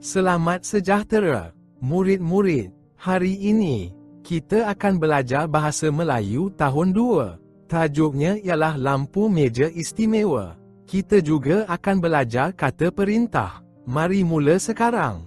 Selamat sejahtera, murid-murid. Hari ini, kita akan belajar bahasa Melayu tahun 2. Tajuknya ialah lampu meja istimewa. Kita juga akan belajar kata perintah. Mari mula sekarang.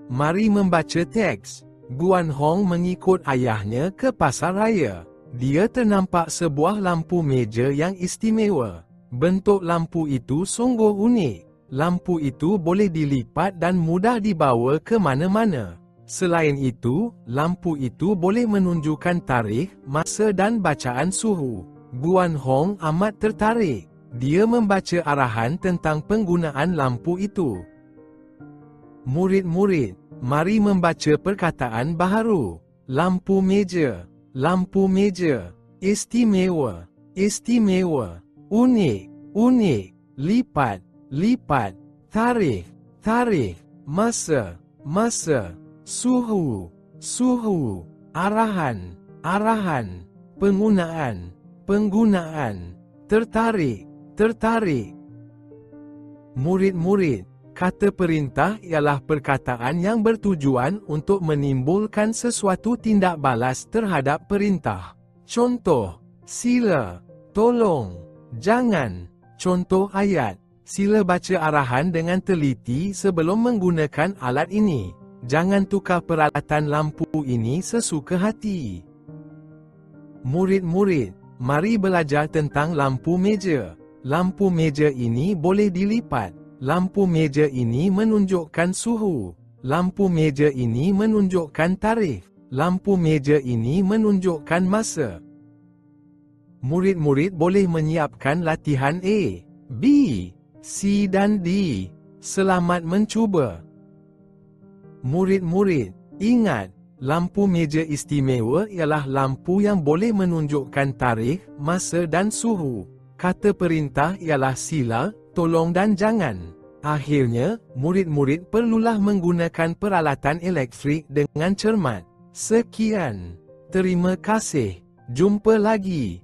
Mari membaca teks. Guan Hong mengikut ayahnya ke pasar raya. Dia ternampak sebuah lampu meja yang istimewa. Bentuk lampu itu sungguh unik. Lampu itu boleh dilipat dan mudah dibawa ke mana-mana. Selain itu, lampu itu boleh menunjukkan tarikh, masa dan bacaan suhu. Guan Hong amat tertarik. Dia membaca arahan tentang penggunaan lampu itu. Murid-murid, mari membaca perkataan baharu. Lampu meja, lampu meja. Istimewa, istimewa. Unik, unik. Lipat, lipat. Tarikh, tarikh. Masa, masa. Suhu, suhu. Arahan, arahan. Penggunaan, penggunaan. Tertarik, tertarik. Murid-murid, kata perintah ialah perkataan yang bertujuan untuk menimbulkan sesuatu tindak balas terhadap perintah. Contoh, sila, tolong, jangan. Contoh ayat, sila baca arahan dengan teliti sebelum menggunakan alat ini. Jangan tukar peralatan lampu ini sesuka hati. Murid-murid, mari belajar tentang lampu meja. Lampu meja ini boleh dilipat. Lampu meja ini menunjukkan suhu. Lampu meja ini menunjukkan tarikh. Lampu meja ini menunjukkan masa. Murid-murid boleh menyiapkan latihan A, B, C dan D. Selamat mencuba. Murid-murid, ingat, lampu meja istimewa ialah lampu yang boleh menunjukkan tarikh, masa dan suhu. Kata perintah ialah sila, tolong dan jangan. Akhirnya, murid-murid perlulah menggunakan peralatan elektrik dengan cermat. Sekian. Terima kasih. Jumpa lagi.